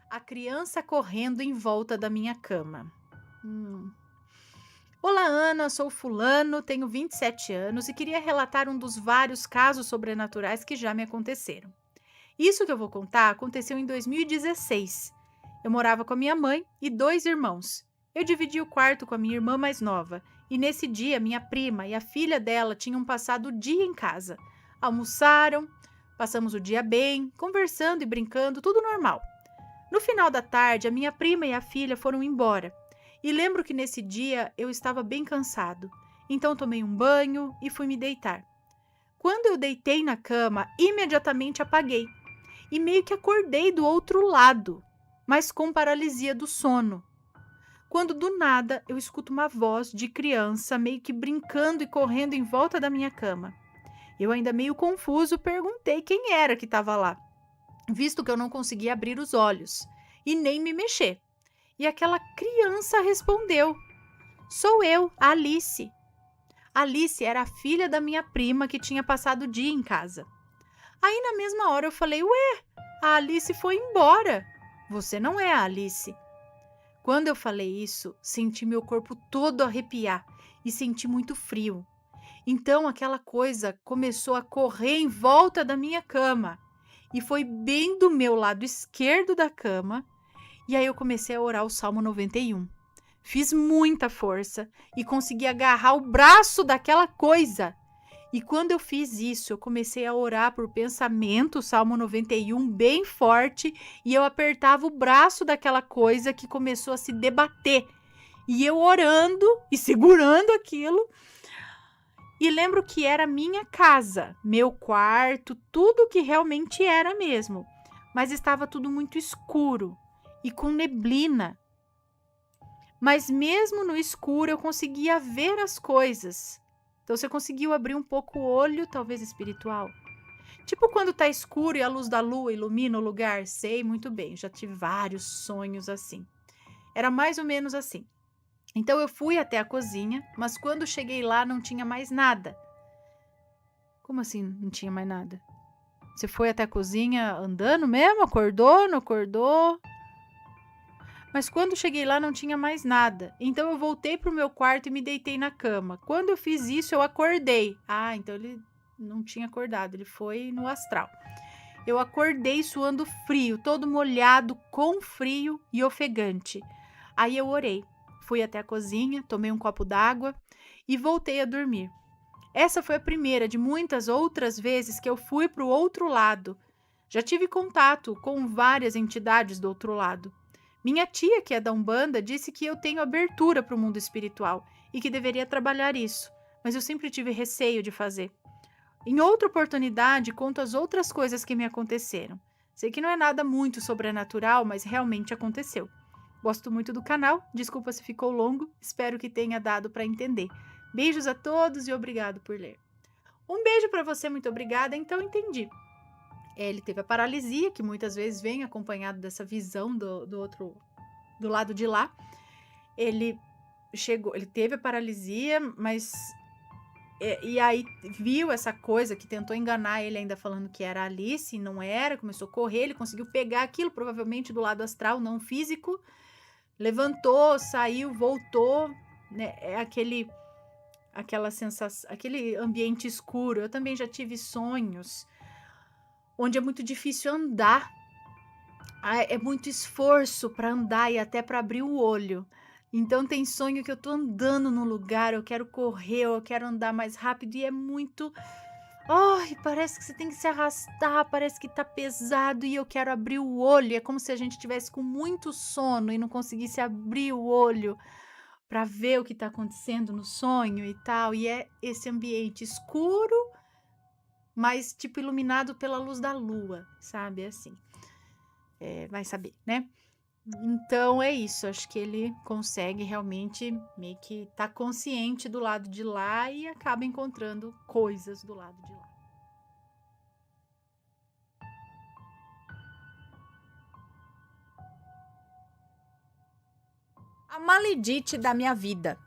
A criança correndo em volta da minha cama. Hum. Olá, Ana, sou fulano, tenho 27 anos e queria relatar um dos vários casos sobrenaturais que já me aconteceram. Isso que eu vou contar aconteceu em 2016. Eu morava com a minha mãe e dois irmãos. Eu dividi o quarto com a minha irmã mais nova e nesse dia minha prima e a filha dela tinham passado o dia em casa. Almoçaram, passamos o dia bem, conversando e brincando, tudo normal. No final da tarde, a minha prima e a filha foram embora. E lembro que nesse dia eu estava bem cansado. Então tomei um banho e fui me deitar. Quando eu deitei na cama, imediatamente apaguei e meio que acordei do outro lado, mas com paralisia do sono. Quando do nada eu escuto uma voz de criança meio que brincando e correndo em volta da minha cama. Eu ainda meio confuso perguntei quem era que estava lá, visto que eu não conseguia abrir os olhos e nem me mexer. E aquela criança respondeu: Sou eu, a Alice. Alice era a filha da minha prima que tinha passado o dia em casa. Aí na mesma hora eu falei: Ué, a Alice foi embora. Você não é a Alice. Quando eu falei isso, senti meu corpo todo arrepiar e senti muito frio. Então aquela coisa começou a correr em volta da minha cama e foi bem do meu lado esquerdo da cama. E aí eu comecei a orar o Salmo 91. Fiz muita força e consegui agarrar o braço daquela coisa. E quando eu fiz isso, eu comecei a orar por pensamento, o Salmo 91, bem forte, e eu apertava o braço daquela coisa que começou a se debater. E eu orando e segurando aquilo. E lembro que era minha casa, meu quarto, tudo que realmente era mesmo. Mas estava tudo muito escuro e com neblina. Mas mesmo no escuro eu conseguia ver as coisas. Então você conseguiu abrir um pouco o olho, talvez espiritual. Tipo quando tá escuro e a luz da lua ilumina o lugar. Sei muito bem, já tive vários sonhos assim. Era mais ou menos assim. Então eu fui até a cozinha, mas quando cheguei lá não tinha mais nada. Como assim não tinha mais nada? Você foi até a cozinha andando mesmo? Acordou, não acordou? Mas quando cheguei lá não tinha mais nada. Então eu voltei pro meu quarto e me deitei na cama. Quando eu fiz isso, eu acordei. Ah, então ele não tinha acordado, ele foi no astral. Eu acordei suando frio, todo molhado, com frio e ofegante. Aí eu orei. Fui até a cozinha, tomei um copo d'água e voltei a dormir. Essa foi a primeira de muitas outras vezes que eu fui para o outro lado. Já tive contato com várias entidades do outro lado. Minha tia, que é da Umbanda, disse que eu tenho abertura para o mundo espiritual e que deveria trabalhar isso, mas eu sempre tive receio de fazer. Em outra oportunidade, conto as outras coisas que me aconteceram. Sei que não é nada muito sobrenatural, mas realmente aconteceu. Gosto muito do canal, desculpa se ficou longo, espero que tenha dado para entender. Beijos a todos e obrigado por ler. Um beijo para você, muito obrigada. Então entendi. Ele teve a paralisia, que muitas vezes vem acompanhado dessa visão do outro, do lado de lá. Ele chegou, ele teve a paralisia, mas e aí viu essa coisa que tentou enganar ele, ainda falando que era Alice, e não era, começou a correr, ele conseguiu pegar aquilo, provavelmente do lado astral, não físico, levantou, saiu, voltou, né? É aquela sensação, aquele ambiente escuro. Eu também já tive sonhos onde é muito difícil andar. É muito esforço para andar e até para abrir o olho. Então tem sonho que eu tô andando no lugar, eu quero correr, eu quero andar mais rápido e é muito. Ai, parece que você tem que se arrastar, parece que tá pesado e eu quero abrir o olho. É como se a gente tivesse com muito sono e não conseguisse abrir o olho para ver o que tá acontecendo no sonho e tal. E é esse ambiente escuro, mas tipo iluminado pela luz da lua, sabe? Assim. Vai saber, né? Então é isso, acho que ele consegue realmente meio que estar consciente do lado de lá e acaba encontrando coisas do lado de lá. A maledite da minha vida.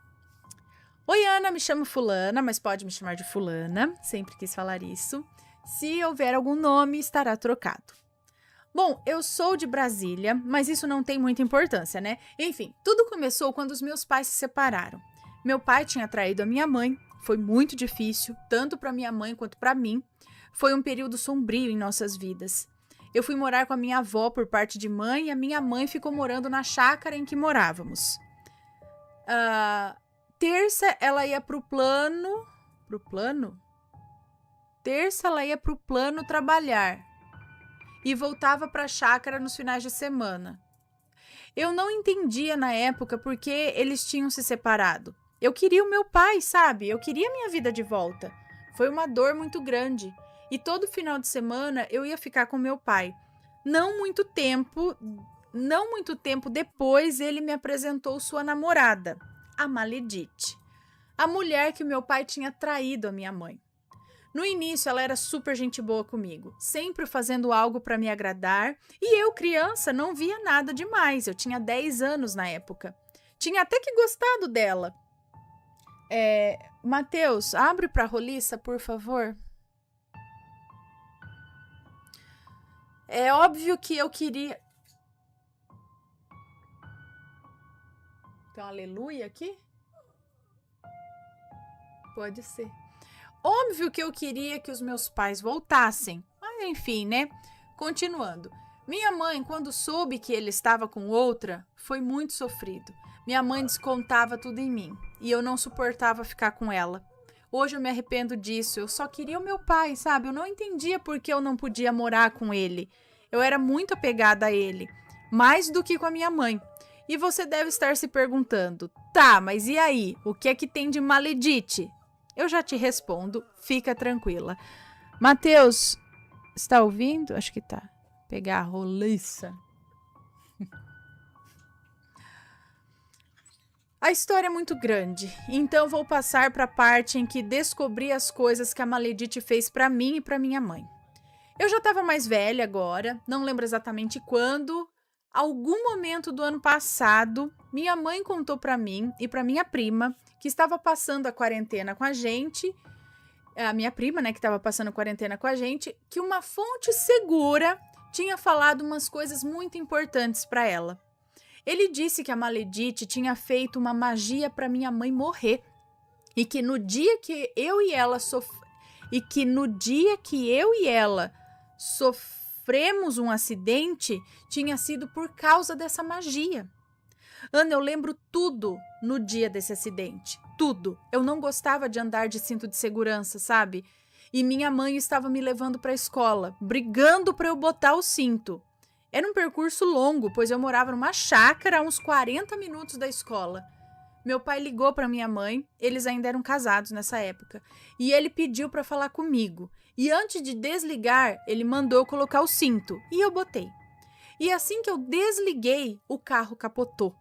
Oi, Ana, me chamo Fulana, mas pode me chamar de Fulana, sempre quis falar isso. Se houver algum nome, estará trocado. Bom, eu sou de Brasília, mas isso não tem muita importância, né? Enfim, tudo começou quando os meus pais se separaram. Meu pai tinha traído a minha mãe, foi muito difícil, tanto para minha mãe quanto para mim. Foi um período sombrio em nossas vidas. Eu fui morar com a minha avó por parte de mãe e a minha mãe ficou morando na chácara em que morávamos. Terça ela ia pro plano. Pro plano? Terça ela ia pro plano trabalhar e voltava para a chácara nos finais de semana. Eu não entendia na época porque eles tinham se separado. Eu queria o meu pai, sabe? Eu queria minha vida de volta. Foi uma dor muito grande. E todo final de semana eu ia ficar com meu pai. Não muito tempo depois ele me apresentou sua namorada, a Maledite, a mulher que o meu pai tinha traído a minha mãe. No início, ela era super gente boa comigo, sempre fazendo algo para me agradar, e eu, criança, não via nada demais. Eu tinha 10 anos na época. Tinha até que gostado dela. Matheus, abre para Roliça, por favor. É óbvio que eu queria... Tem um aleluia aqui? Pode ser. Óbvio que eu queria que os meus pais voltassem, mas enfim, né? Continuando. Minha mãe, quando soube que ele estava com outra, foi muito sofrido. Minha mãe descontava tudo em mim e eu não suportava ficar com ela. Hoje eu me arrependo disso, eu só queria o meu pai, sabe? Eu não entendia por que eu não podia morar com ele. Eu era muito apegada a ele, mais do que com a minha mãe. E você deve estar se perguntando, tá, mas e aí? O que é que tem de Maledite? Eu já te respondo, fica tranquila. Matheus, está ouvindo? Acho que tá. Pegar a roliça. A história é muito grande, então vou passar para a parte em que descobri as coisas que a Maledite fez para mim e para minha mãe. Eu já estava mais velha agora, não lembro exatamente quando. Algum momento do ano passado, minha mãe contou para mim e para minha prima que estava passando a quarentena com a gente, a minha prima, né, que estava passando a quarentena com a gente, que uma fonte segura tinha falado umas coisas muito importantes para ela. Ele disse que a Maledite tinha feito uma magia para minha mãe morrer e que no dia que eu e ela sofremos um acidente, tinha sido por causa dessa magia. Ana, eu lembro tudo no dia desse acidente. Tudo. Eu não gostava de andar de cinto de segurança, sabe? E minha mãe estava me levando para a escola, brigando para eu botar o cinto. Era um percurso longo, pois eu morava numa chácara a uns 40 minutos da escola. Meu pai ligou para minha mãe, eles ainda eram casados nessa época, e ele pediu para falar comigo. E antes de desligar, ele mandou eu colocar o cinto, e eu botei. E assim que eu desliguei, o carro capotou.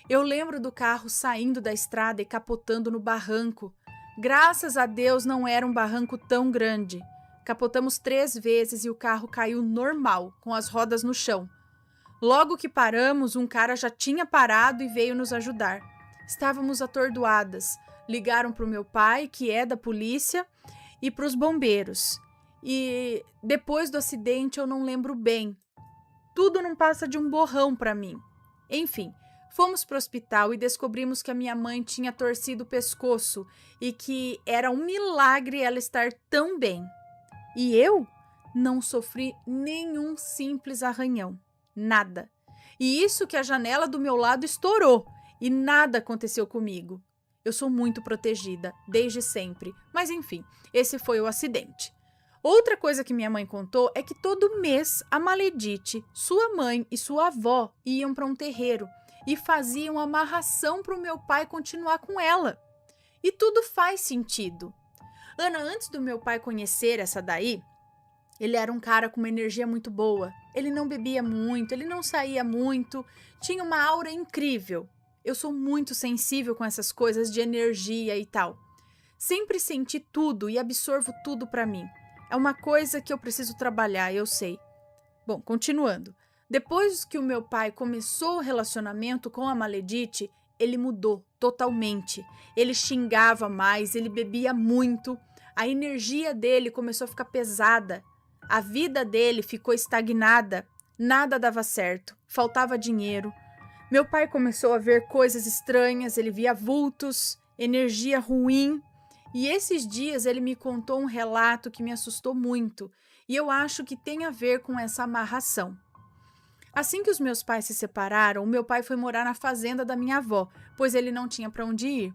Eu lembro do carro saindo da estrada e capotando no barranco. Graças a Deus não era um barranco tão grande. Capotamos 3 vezes e o carro caiu normal, com as rodas no chão. Logo que paramos, um cara já tinha parado e veio nos ajudar. Estávamos atordoadas. Ligaram para o meu pai, que é da polícia, e para os bombeiros. E depois do acidente eu não lembro bem. Tudo não passa de um borrão para mim. Enfim, fomos para o hospital e descobrimos que a minha mãe tinha torcido o pescoço e que era um milagre ela estar tão bem. E eu não sofri nenhum simples arranhão. Nada. E isso que a janela do meu lado estourou e nada aconteceu comigo. Eu sou muito protegida, desde sempre. Mas enfim, esse foi o acidente. Outra coisa que minha mãe contou é que todo mês a Maledite, sua mãe e sua avó iam para um terreiro e faziam amarração para o meu pai continuar com ela. E tudo faz sentido. Ana, antes do meu pai conhecer essa daí, ele era um cara com uma energia muito boa. Ele não bebia muito, ele não saía muito, tinha uma aura incrível. Eu sou muito sensível com essas coisas de energia e tal. Sempre senti tudo e absorvo tudo para mim. É uma coisa que eu preciso trabalhar, eu sei. Bom, continuando. Depois que o meu pai começou o relacionamento com a Maledite, ele mudou totalmente. Ele xingava mais, ele bebia muito. A energia dele começou a ficar pesada. A vida dele ficou estagnada, nada dava certo, faltava dinheiro. Meu pai começou a ver coisas estranhas, ele via vultos, energia ruim. E esses dias ele me contou um relato que me assustou muito, e eu acho que tem a ver com essa amarração. Assim que os meus pais se separaram, o meu pai foi morar na fazenda da minha avó, pois ele não tinha para onde ir.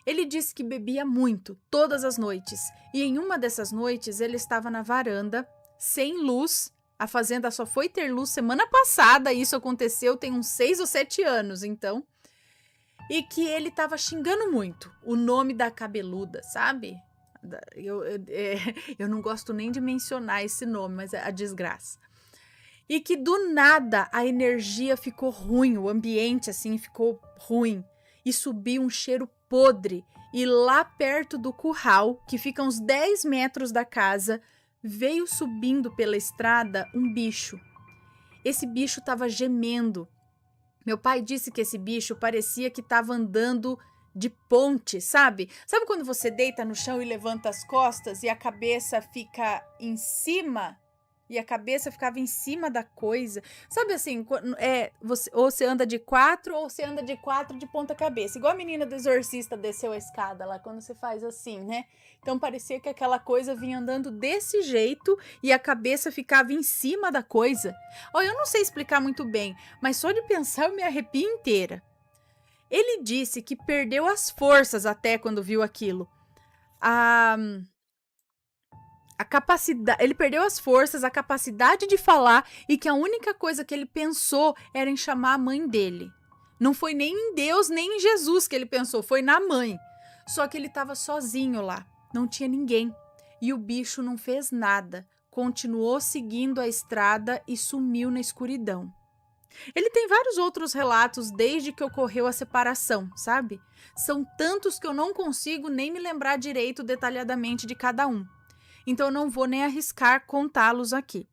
Ele disse que bebia muito, todas as noites, e em uma dessas noites ele estava na varanda, sem luz. A fazenda só foi ter luz semana passada, e isso aconteceu tem uns 6 ou 7 anos, então. E que ele estava xingando muito o nome da cabeluda, sabe? Eu não gosto nem de mencionar esse nome, mas é a desgraça. E que do nada a energia ficou ruim, o ambiente assim ficou ruim. E subiu um cheiro podre. E lá perto do curral, que fica uns 10 metros da casa, veio subindo pela estrada um bicho. Esse bicho estava gemendo. Meu pai disse que esse bicho parecia que estava andando de ponte, sabe? Sabe quando você deita no chão e levanta as costas e a cabeça fica em cima? E a cabeça ficava em cima da coisa. Sabe assim, ou você anda de 4 ou você anda de 4 de ponta cabeça. Igual a menina do Exorcista desceu a escada lá, quando você faz assim, né? Então parecia que aquela coisa vinha andando desse jeito e a cabeça ficava em cima da coisa. Olha, eu não sei explicar muito bem, mas só de pensar eu me arrepio inteira. Ele disse que perdeu as forças até quando viu aquilo. A capacidade, ele perdeu as forças, a capacidade de falar e que a única coisa que ele pensou era em chamar a mãe dele. Não foi nem em Deus, nem em Jesus que ele pensou, foi na mãe. Só que ele estava sozinho lá, não tinha ninguém. E o bicho não fez nada, continuou seguindo a estrada e sumiu na escuridão. Ele tem vários outros relatos desde que ocorreu a separação, sabe? São tantos que eu não consigo nem me lembrar direito detalhadamente de cada um. Então eu não vou nem arriscar contá-los aqui.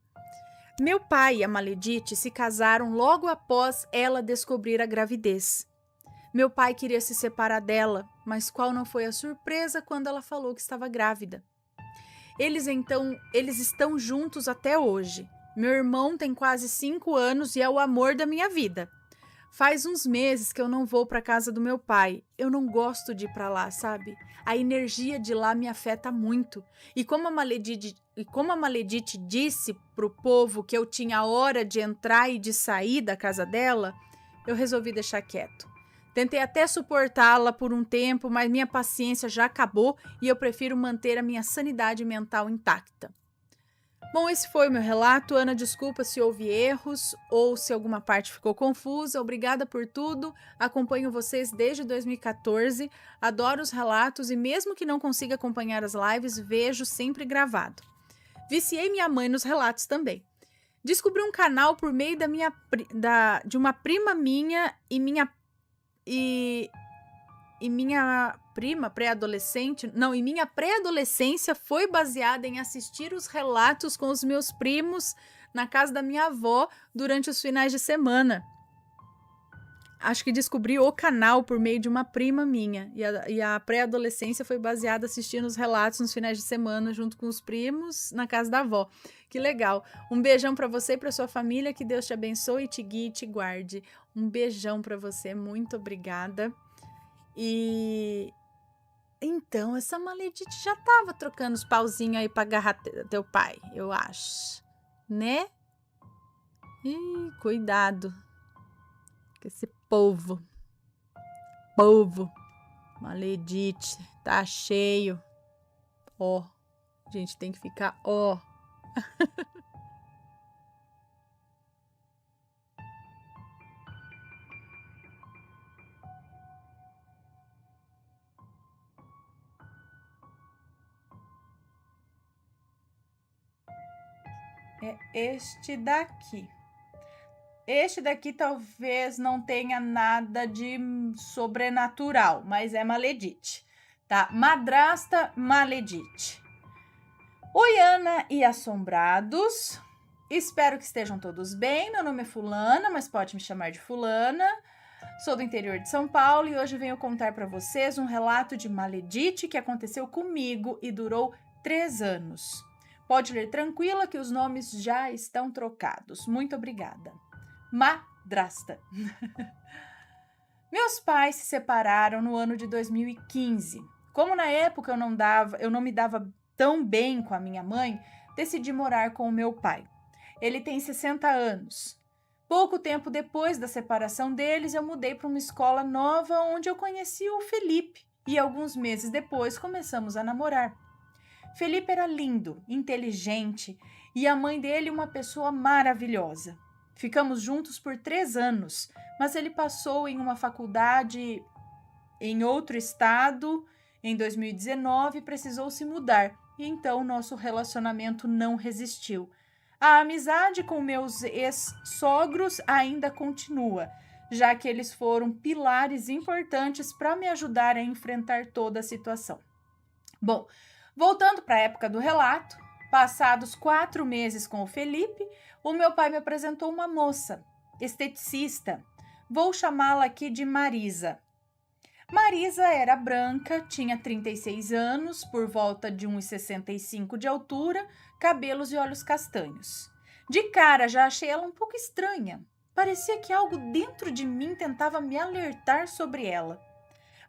Meu pai e a Maledite se casaram logo após ela descobrir a gravidez. Meu pai queria se separar dela, mas qual não foi a surpresa quando ela falou que estava grávida? Eles estão juntos até hoje. Meu irmão tem quase 5 anos e é o amor da minha vida. Faz uns meses que eu não vou para casa do meu pai. Eu não gosto de ir para lá, sabe? A energia de lá me afeta muito. E como a Maledite disse pro povo que eu tinha hora de entrar e de sair da casa dela, eu resolvi deixar quieto. Tentei até suportá-la por um tempo, mas minha paciência já acabou e eu prefiro manter a minha sanidade mental intacta. Bom, esse foi o meu relato. Ana, desculpa se houve erros ou se alguma parte ficou confusa. Obrigada por tudo. Acompanho vocês desde 2014. Adoro os relatos e mesmo que não consiga acompanhar as lives, vejo sempre gravado. Viciei minha mãe nos relatos também. Descobri um canal por meio de uma prima minha e minha prima pré-adolescente, não, e minha pré-adolescência foi baseada em assistir os relatos com os meus primos na casa da minha avó durante os finais de semana. Acho que descobri o canal por meio de uma prima minha, e a pré-adolescência foi baseada assistindo os relatos nos finais de semana junto com os primos na casa da avó. Que legal. Um beijão para você e para sua família, que Deus te abençoe, te guie e te guarde. Um beijão para você, muito obrigada. E então, essa Maledite já tava trocando os pauzinhos aí pra agarrar teu pai, eu acho, né? Ih, cuidado com esse povo. Maledite, tá cheio. Ó, a gente tem que ficar ó. É este daqui. Este daqui talvez não tenha nada de sobrenatural, mas é Maledite, tá? Madrasta Maledite. Oi, Ana e assombrados. Espero que estejam todos bem. Meu nome é Fulana, mas pode me chamar de Fulana. Sou do interior de São Paulo e hoje venho contar para vocês um relato de Maledite que aconteceu comigo e durou 3 anos. Pode ler tranquila que os nomes já estão trocados. Muito obrigada. Madrasta. Meus pais se separaram no ano de 2015. Como na época eu não me dava tão bem com a minha mãe, decidi morar com o meu pai. Ele tem 60 anos. Pouco tempo depois da separação deles, eu mudei para uma escola nova onde eu conheci o Felipe e alguns meses depois começamos a namorar. Felipe era lindo, inteligente e a mãe dele uma pessoa maravilhosa. Ficamos juntos por 3 anos, mas ele passou em uma faculdade em outro estado em 2019 e precisou se mudar, e então nosso relacionamento não resistiu. A amizade com meus ex-sogros ainda continua, já que eles foram pilares importantes para me ajudar a enfrentar toda a situação. Bom, voltando para a época do relato, passados 4 meses com o Felipe, o meu pai me apresentou uma moça, esteticista. Vou chamá-la aqui de Marisa. Marisa era branca, tinha 36 anos, por volta de 1,65 de altura, cabelos e olhos castanhos. De cara, já achei ela um pouco estranha. Parecia que algo dentro de mim tentava me alertar sobre ela.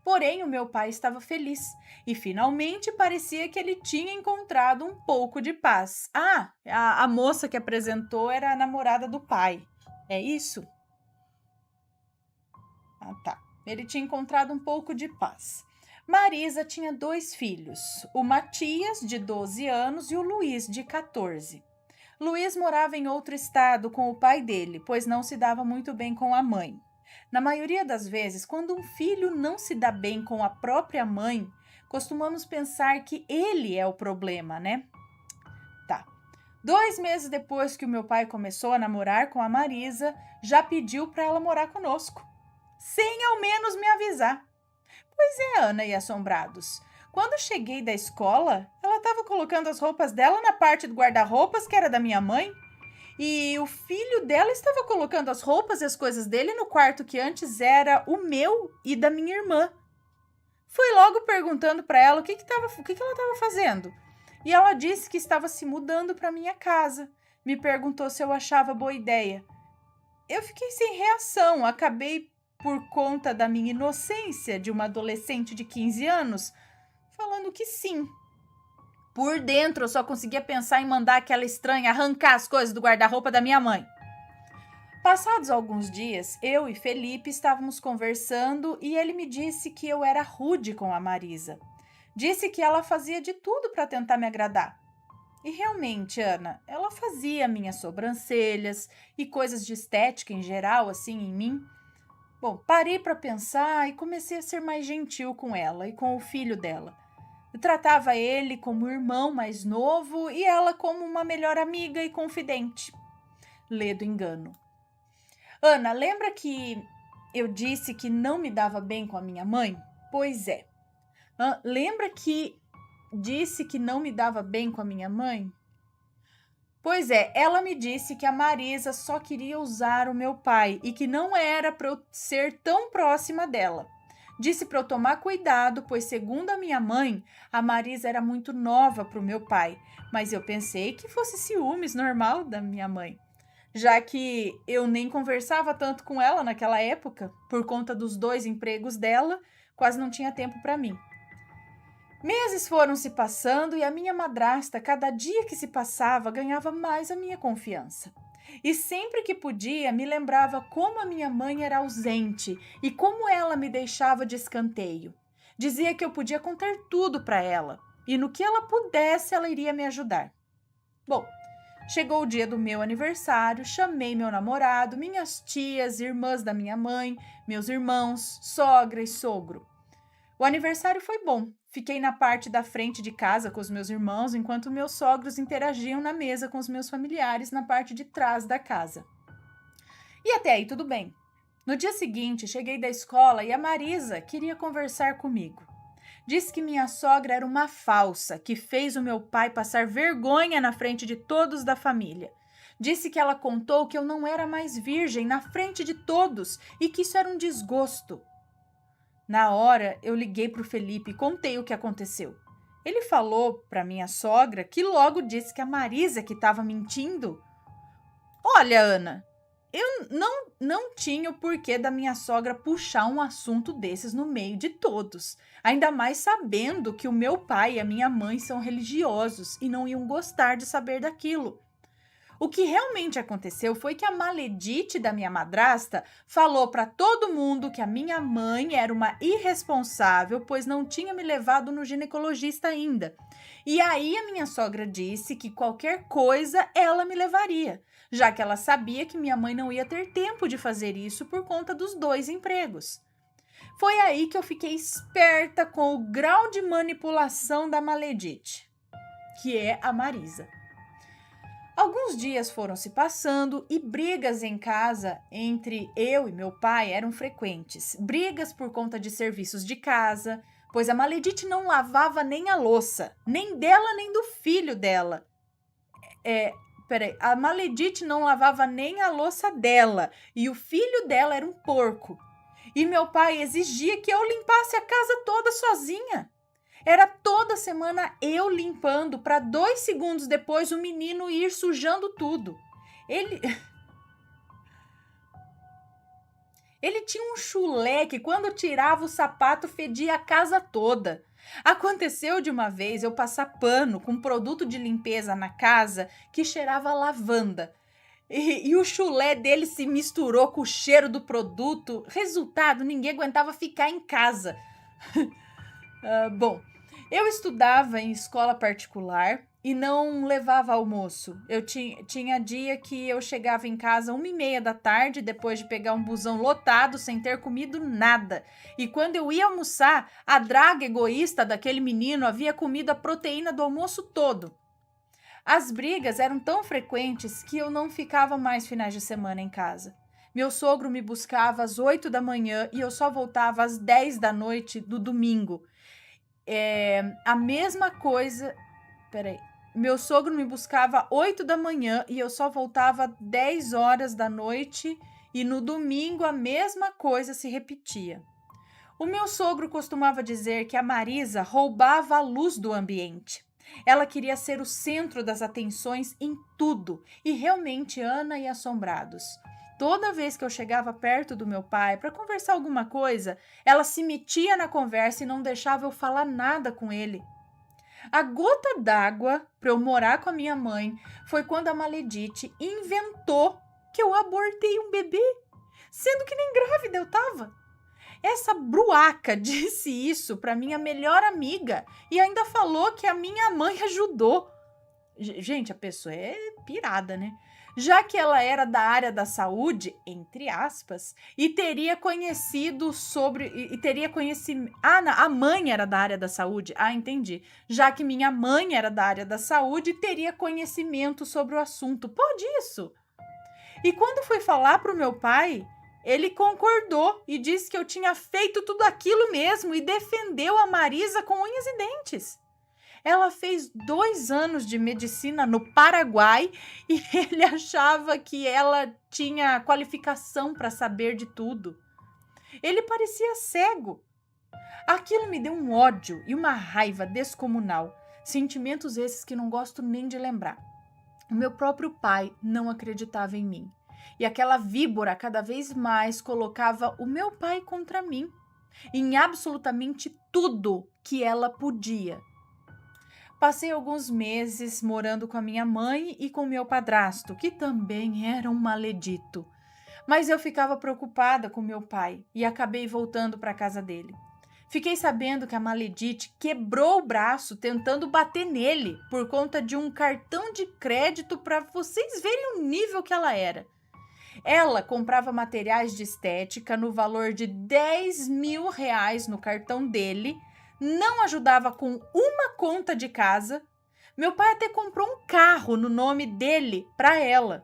Porém, o meu pai estava feliz e finalmente parecia que ele tinha encontrado um pouco de paz. A moça que apresentou era a namorada do pai. É isso? Tá. Ele tinha encontrado um pouco de paz. Marisa tinha 2 filhos, o Matias, de 12 anos, e o Luiz, de 14. Luiz morava em outro estado com o pai dele, pois não se dava muito bem com a mãe. Na maioria das vezes, quando um filho não se dá bem com a própria mãe, costumamos pensar que ele é o problema, né? Tá. 2 meses depois que o meu pai começou a namorar com a Marisa, já pediu para ela morar conosco, sem ao menos me avisar. Pois é, Ana e assombrados. Quando cheguei da escola, ela estava colocando as roupas dela na parte do guarda-roupas que era da minha mãe, e o filho dela estava colocando as roupas e as coisas dele no quarto que antes era o meu e da minha irmã. Fui logo perguntando para ela o que ela estava fazendo, e ela disse que estava se mudando para minha casa. Me perguntou se eu achava boa ideia. Eu fiquei sem reação, acabei por conta da minha inocência de uma adolescente de 15 anos, falando que sim. Por dentro, eu só conseguia pensar em mandar aquela estranha arrancar as coisas do guarda-roupa da minha mãe. Passados alguns dias, eu e Felipe estávamos conversando e ele me disse que eu era rude com a Marisa. Disse que ela fazia de tudo para tentar me agradar. E realmente, Ana, ela fazia minhas sobrancelhas e coisas de estética em geral, assim, em mim. Bom, parei para pensar e comecei a ser mais gentil com ela e com o filho dela. Eu tratava ele como irmão mais novo e ela como uma melhor amiga e confidente. Lê do engano. Ana, lembra que eu disse que não me dava bem com a minha mãe? Pois é. Lembra que disse que não me dava bem com a minha mãe? Pois é, ela me disse que a Marisa só queria usar o meu pai e que não era para eu ser tão próxima dela. Disse para eu tomar cuidado, pois, segundo a minha mãe, a Marisa era muito nova para o meu pai, mas eu pensei que fosse ciúmes normal da minha mãe, já que eu nem conversava tanto com ela naquela época, por conta dos 2 empregos dela, quase não tinha tempo para mim. Meses foram se passando e a minha madrasta, cada dia que se passava, ganhava mais a minha confiança. E sempre que podia, me lembrava como a minha mãe era ausente e como ela me deixava de escanteio. Dizia que eu podia contar tudo para ela e no que ela pudesse, ela iria me ajudar. Bom, chegou o dia do meu aniversário, chamei meu namorado, minhas tias, irmãs da minha mãe, meus irmãos, sogra e sogro. O aniversário foi bom. Fiquei na parte da frente de casa com os meus irmãos, enquanto meus sogros interagiam na mesa com os meus familiares na parte de trás da casa. E até aí tudo bem. No dia seguinte, cheguei da escola e a Marisa queria conversar comigo. Disse que minha sogra era uma falsa, que fez o meu pai passar vergonha na frente de todos da família. Disse que ela contou que eu não era mais virgem na frente de todos e que isso era um desgosto. Na hora, eu liguei para o Felipe e contei o que aconteceu. Ele falou para minha sogra que logo disse que a Marisa que estava mentindo. Olha, Ana, eu não tinha o porquê da minha sogra puxar um assunto desses no meio de todos. Ainda mais sabendo que o meu pai e a minha mãe são religiosos e não iam gostar de saber daquilo. O que realmente aconteceu foi que a maledite da minha madrasta falou para todo mundo que a minha mãe era uma irresponsável, pois não tinha me levado no ginecologista ainda. E aí a minha sogra disse que qualquer coisa ela me levaria, já que ela sabia que minha mãe não ia ter tempo de fazer isso por conta dos 2 empregos. Foi aí que eu fiquei esperta com o grau de manipulação da maledite, que é a Marisa. Alguns dias foram se passando e brigas em casa entre eu e meu pai eram frequentes. Brigas por conta de serviços de casa, pois a maledite não lavava nem a louça, nem dela nem do filho dela. A maledite não lavava nem a louça dela e o filho dela era um porco. E meu pai exigia que eu limpasse a casa toda sozinha. Era toda semana eu limpando para 2 segundos depois o menino ir sujando tudo. Ele tinha um chulé que quando tirava o sapato fedia a casa toda. Aconteceu de uma vez eu passar pano com produto de limpeza na casa que cheirava a lavanda. E o chulé dele se misturou com o cheiro do produto. Resultado, ninguém aguentava ficar em casa. Bom, eu estudava em escola particular e não levava almoço. Eu tinha dia que eu chegava em casa 1h30 da tarde, depois de pegar um busão lotado, sem ter comido nada. E quando eu ia almoçar, a draga egoísta daquele menino havia comido a proteína do almoço todo. As brigas eram tão frequentes que eu não ficava mais finais de semana em casa. Meu sogro me buscava às 8 da manhã e eu só voltava às 10 da noite do domingo. A mesma coisa. Peraí. Meu sogro me buscava às 8 da manhã e eu só voltava às 10 horas da noite, e no domingo a mesma coisa se repetia. O meu sogro costumava dizer que a Marisa roubava a luz do ambiente. Ela queria ser o centro das atenções em tudo, e realmente Ana e assombrados. Toda vez que eu chegava perto do meu pai para conversar alguma coisa, ela se metia na conversa e não deixava eu falar nada com ele. A gota d'água para eu morar com a minha mãe foi quando a maledite inventou que eu abortei um bebê, sendo que nem grávida eu tava. Essa bruaca disse isso para minha melhor amiga e ainda falou que a minha mãe ajudou. Gente, a pessoa é pirada, né? Já que ela era da área da saúde, entre aspas, e teria conhecido sobre. E teria conhecimento. A mãe era da área da saúde. Entendi. Já que minha mãe era da área da saúde, teria conhecimento sobre o assunto. Pode isso? E quando fui falar pro meu pai, ele concordou e disse que eu tinha feito tudo aquilo mesmo e defendeu a Marisa com unhas e dentes. Ela fez 2 anos de medicina no Paraguai e ele achava que ela tinha qualificação para saber de tudo. Ele parecia cego. Aquilo me deu um ódio e uma raiva descomunal. Sentimentos esses que não gosto nem de lembrar. O meu próprio pai não acreditava em mim. E aquela víbora cada vez mais colocava o meu pai contra mim, em absolutamente tudo que ela podia. Passei alguns meses morando com a minha mãe e com meu padrasto, que também era um maledito. Mas eu ficava preocupada com meu pai e acabei voltando para a casa dele. Fiquei sabendo que a maledite quebrou o braço tentando bater nele por conta de um cartão de crédito, para vocês verem o nível que ela era. Ela comprava materiais de estética no valor de R$ 10.000 no cartão dele, não ajudava com uma conta de casa. Meu pai até comprou um carro no nome dele para ela.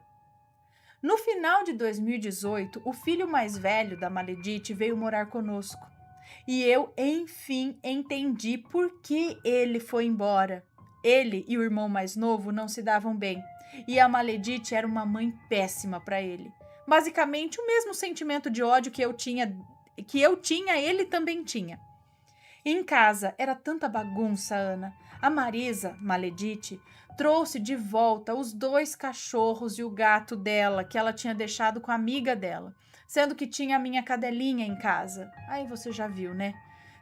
No final de 2018, o filho mais velho da maledite veio morar conosco. E eu, enfim, entendi por que ele foi embora. Ele e o irmão mais novo não se davam bem. E a maledite era uma mãe péssima para ele. Basicamente, o mesmo sentimento de ódio que eu tinha, ele também tinha. Em casa era tanta bagunça, Ana. A Marisa, Maledite, trouxe de volta os 2 cachorros e o gato dela, que ela tinha deixado com a amiga dela, sendo que tinha a minha cadelinha em casa. Aí você já viu, né?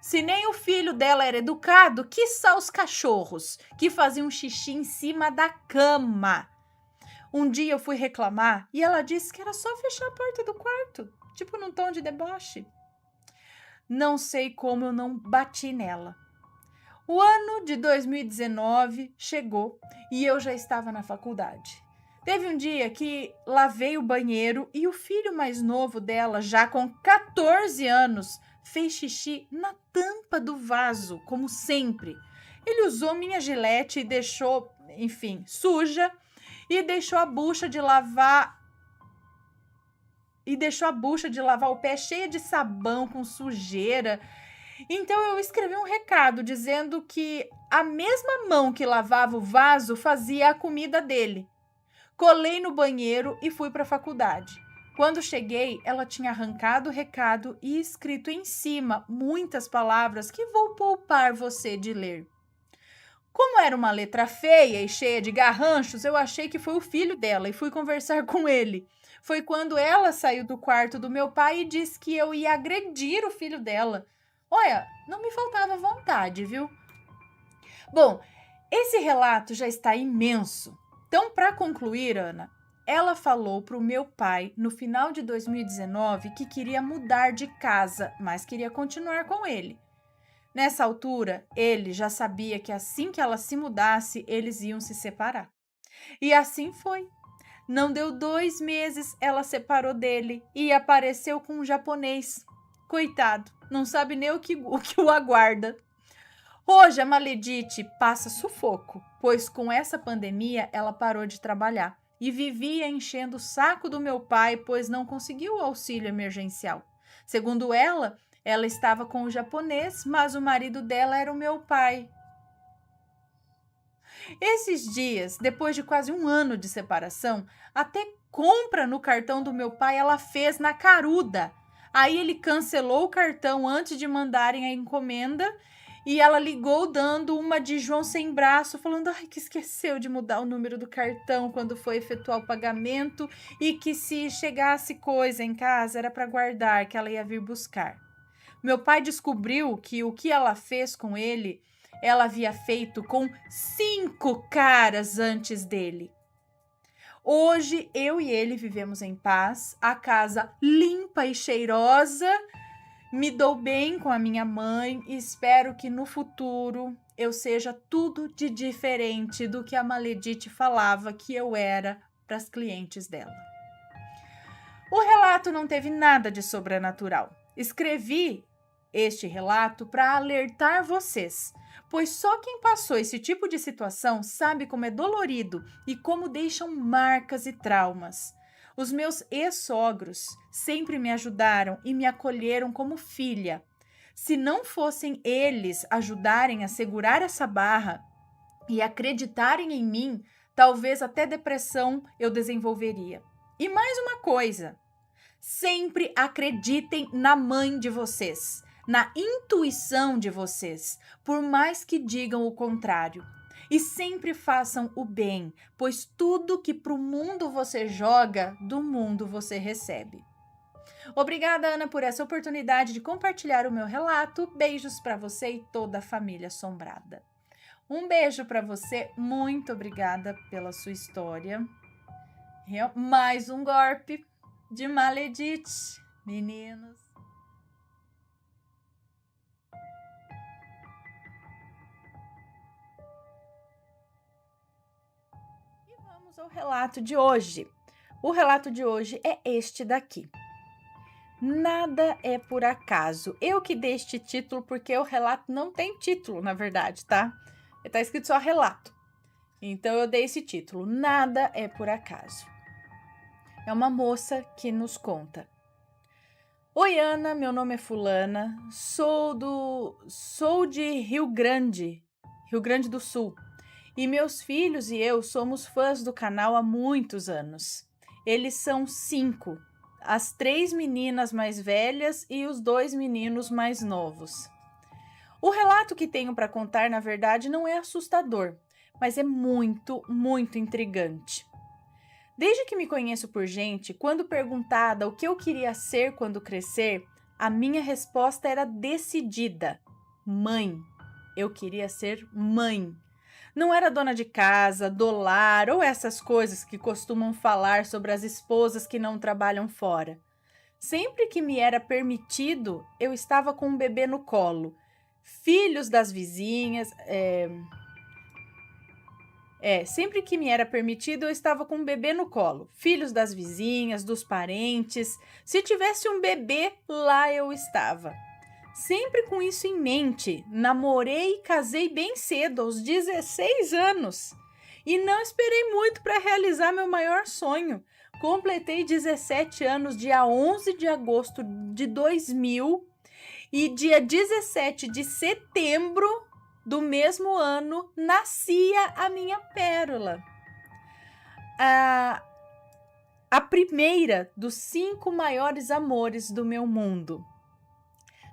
Se nem o filho dela era educado, quiçá os cachorros, que faziam xixi em cima da cama. Um dia eu fui reclamar e ela disse que era só fechar a porta do quarto, tipo num tom de deboche. Não sei como eu não bati nela. O ano de 2019 chegou e eu já estava na faculdade. Teve um dia que lavei o banheiro e o filho mais novo dela, já com 14 anos, fez xixi na tampa do vaso, como sempre. Ele usou minha gilete e deixou, enfim, suja e deixou a bucha de lavar o pé cheia de sabão com sujeira. Então eu escrevi um recado dizendo que a mesma mão que lavava o vaso fazia a comida dele. Colei no banheiro e fui para a faculdade. Quando cheguei, ela tinha arrancado o recado e escrito em cima muitas palavras que vou poupar você de ler. Como era uma letra feia e cheia de garranchos, eu achei que foi o filho dela e fui conversar com ele. Foi quando ela saiu do quarto do meu pai e disse que eu ia agredir o filho dela. Olha, não me faltava vontade, viu? Bom, esse relato já está imenso. Então, para concluir, Ana, ela falou para o meu pai no final de 2019 que queria mudar de casa, mas queria continuar com ele. Nessa altura, ele já sabia que assim que ela se mudasse, eles iam se separar. E assim foi. Não deu 2 meses, ela separou dele e apareceu com um japonês. Coitado, não sabe nem o que o aguarda. Hoje a Maledite passa sufoco, pois com essa pandemia ela parou de trabalhar e vivia enchendo o saco do meu pai, pois não conseguiu o auxílio emergencial. Segundo ela estava com o japonês, mas o marido dela era o meu pai. Esses dias, depois de quase 1 ano de separação, até compra no cartão do meu pai ela fez na caruda. Aí ele cancelou o cartão antes de mandarem a encomenda e ela ligou dando uma de João sem braço, falando que esqueceu de mudar o número do cartão quando foi efetuar o pagamento e que se chegasse coisa em casa era para guardar, que ela ia vir buscar. Meu pai descobriu que o que ela fez com ele, ela havia feito com 5 caras antes dele. Hoje, eu e ele vivemos em paz, a casa limpa e cheirosa, me dou bem com a minha mãe e espero que no futuro eu seja tudo de diferente do que a Maledite falava que eu era para as clientes dela. O relato não teve nada de sobrenatural. Escrevi este relato para alertar vocês, pois só quem passou esse tipo de situação sabe como é dolorido e como deixam marcas e traumas. Os meus ex-sogros sempre me ajudaram e me acolheram como filha. Se não fossem eles ajudarem a segurar essa barra e acreditarem em mim, talvez até depressão eu desenvolveria. E mais uma coisa, sempre acreditem na mãe de vocês, na intuição de vocês, por mais que digam o contrário. E sempre façam o bem, pois tudo que pro mundo você joga, do mundo você recebe. Obrigada, Ana, por essa oportunidade de compartilhar o meu relato. Beijos para você e toda a família assombrada. Um beijo para você, muito obrigada pela sua história. Mais um golpe de Maledite, meninos. E vamos ao relato de hoje. O relato de hoje é este daqui. Nada é por acaso. Eu que dei este título porque o relato não tem título, na verdade, tá? Tá escrito só relato. Então eu dei esse título. Nada é por acaso. É uma moça que nos conta. Oi, Ana, meu nome é fulana, sou de Rio Grande do Sul, e meus filhos e eu somos fãs do canal há muitos anos. Eles são 5, as 3 meninas mais velhas e os 2 meninos mais novos. O relato que tenho para contar, na verdade, não é assustador, mas é muito, muito intrigante. Desde que me conheço por gente, quando perguntada o que eu queria ser quando crescer, a minha resposta era decidida: mãe. Eu queria ser mãe. Não era dona de casa, do lar ou essas coisas que costumam falar sobre as esposas que não trabalham fora. Sempre que me era permitido, eu estava com um bebê no colo. Filhos das vizinhas, sempre que me era permitido, eu estava com um bebê no colo. Filhos das vizinhas, dos parentes. Se tivesse um bebê, lá eu estava. Sempre com isso em mente, namorei e casei bem cedo, aos 16 anos. E não esperei muito para realizar meu maior sonho. Completei 17 anos dia 11 de agosto de 2000 e dia 17 de setembro do mesmo ano nascia a minha pérola. A primeira dos 5 maiores amores do meu mundo.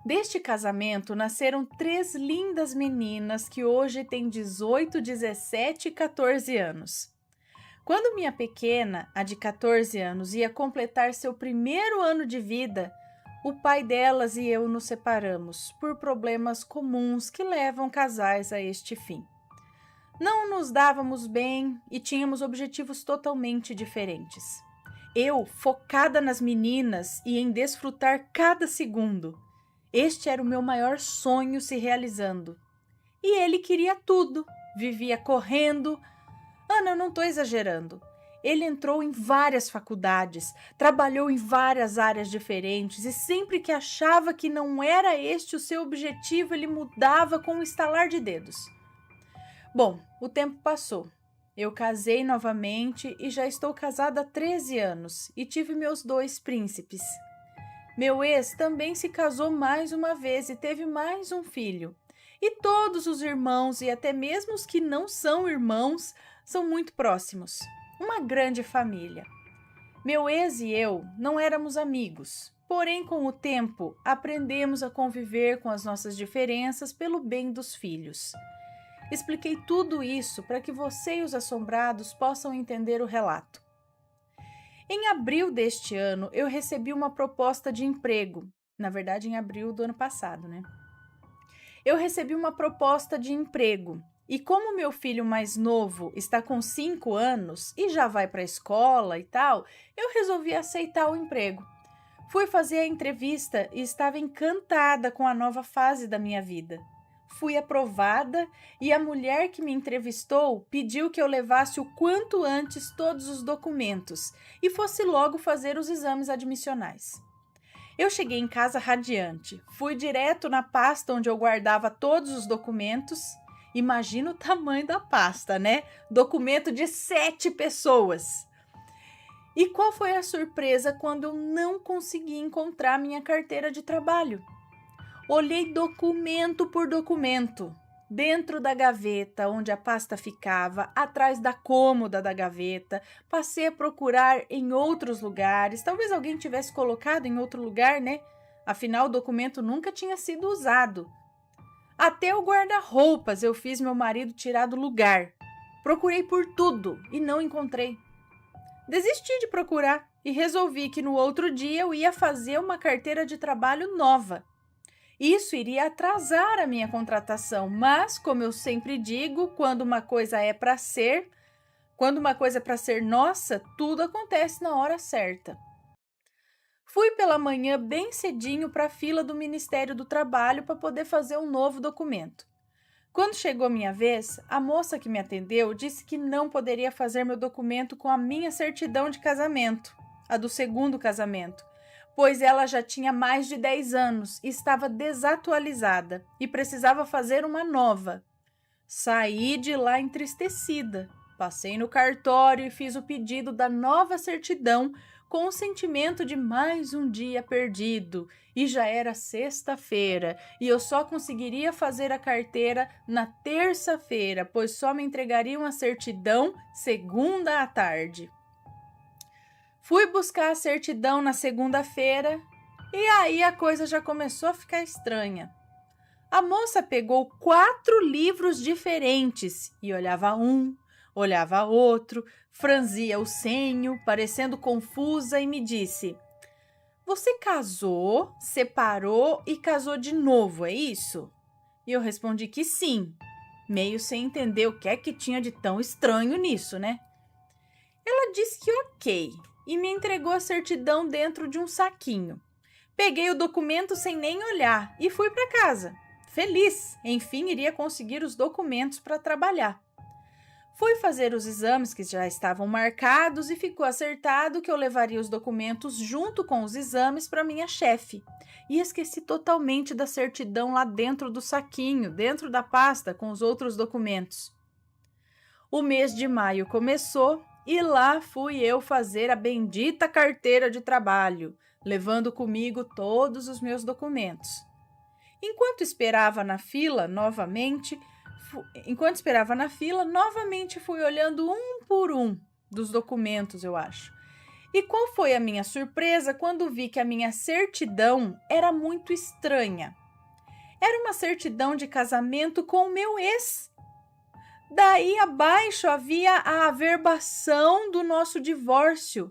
Deste casamento nasceram 3 lindas meninas que hoje têm 18, 17 e 14 anos. Quando minha pequena, a de 14 anos, ia completar seu primeiro ano de vida, o pai delas e eu nos separamos por problemas comuns que levam casais a este fim. Não nos dávamos bem e tínhamos objetivos totalmente diferentes. Eu, focada nas meninas e em desfrutar cada segundo. Este era o meu maior sonho se realizando. E ele queria tudo, vivia correndo. Ana, eu não estou exagerando. Ele entrou em várias faculdades, trabalhou em várias áreas diferentes e sempre que achava que não era este o seu objetivo, ele mudava com um estalar de dedos. Bom, o tempo passou. Eu casei novamente e já estou casada há 13 anos e tive meus 2 príncipes. Meu ex também se casou mais uma vez e teve mais um filho. E todos os irmãos, e até mesmo os que não são irmãos, são muito próximos. Uma grande família. Meu ex e eu não éramos amigos, porém, com o tempo, aprendemos a conviver com as nossas diferenças pelo bem dos filhos. Expliquei tudo isso para que você e os assombrados possam entender o relato. Em abril deste ano, eu recebi uma proposta de emprego. Na verdade, em abril do ano passado, né? Eu recebi uma proposta de emprego. E como meu filho mais novo está com 5 anos e já vai para a escola e tal, eu resolvi aceitar o emprego. Fui fazer a entrevista e estava encantada com a nova fase da minha vida. Fui aprovada e a mulher que me entrevistou pediu que eu levasse o quanto antes todos os documentos e fosse logo fazer os exames admissionais. Eu cheguei em casa radiante, fui direto na pasta onde eu guardava todos os documentos. Imagina o tamanho da pasta, né? Documento de 7 pessoas. E qual foi a surpresa quando eu não consegui encontrar minha carteira de trabalho? Olhei documento por documento, dentro da gaveta onde a pasta ficava, atrás da cômoda da gaveta, passei a procurar em outros lugares, talvez alguém tivesse colocado em outro lugar, né? Afinal, o documento nunca tinha sido usado. Até o guarda-roupas eu fiz meu marido tirar do lugar. Procurei por tudo e não encontrei. Desisti de procurar e resolvi que no outro dia eu ia fazer uma carteira de trabalho nova. Isso iria atrasar a minha contratação, mas, como eu sempre digo, quando uma coisa é para ser nossa, tudo acontece na hora certa. Fui pela manhã bem cedinho para a fila do Ministério do Trabalho para poder fazer um novo documento. Quando chegou minha vez, a moça que me atendeu disse que não poderia fazer meu documento com a minha certidão de casamento, a do segundo casamento, pois ela já tinha mais de 10 anos e estava desatualizada e precisava fazer uma nova. Saí de lá entristecida. Passei no cartório e fiz o pedido da nova certidão com o sentimento de mais um dia perdido. E já era sexta-feira e eu só conseguiria fazer a carteira na terça-feira, pois só me entregariam a certidão segunda à tarde. Fui buscar a certidão na segunda-feira e aí a coisa já começou a ficar estranha. A moça pegou 4 livros diferentes e olhava um, olhava outro, franzia o senho, parecendo confusa e me disse: "Você casou, separou e casou de novo, é isso?" E eu respondi que sim, meio sem entender o que é que tinha de tão estranho nisso, né? Ela disse que ok e me entregou a certidão dentro de um saquinho. Peguei o documento sem nem olhar e fui para casa. Feliz, enfim, iria conseguir os documentos para trabalhar. Fui fazer os exames que já estavam marcados e ficou acertado que eu levaria os documentos junto com os exames para minha chefe. E esqueci totalmente da certidão lá dentro do saquinho, dentro da pasta com os outros documentos. O mês de maio começou e lá fui eu fazer a bendita carteira de trabalho, levando comigo todos os meus documentos. Enquanto esperava na fila, novamente fui olhando um por um dos documentos, eu acho. E qual foi a minha surpresa quando vi que a minha certidão era muito estranha. Era uma certidão de casamento com o meu ex. Daí abaixo havia a averbação do nosso divórcio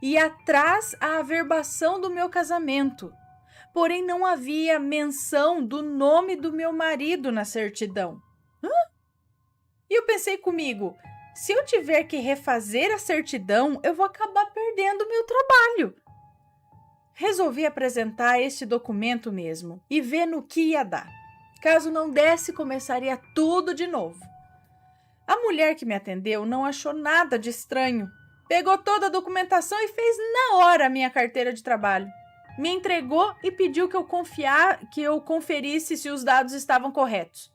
e atrás a averbação do meu casamento. Porém, não havia menção do nome do meu marido na certidão. E eu pensei comigo, se eu tiver que refazer a certidão, eu vou acabar perdendo o meu trabalho. Resolvi apresentar este documento mesmo e ver no que ia dar. Caso não desse, começaria tudo de novo. A mulher que me atendeu não achou nada de estranho. Pegou toda a documentação e fez na hora a minha carteira de trabalho. Me entregou e pediu que eu conferisse se os dados estavam corretos.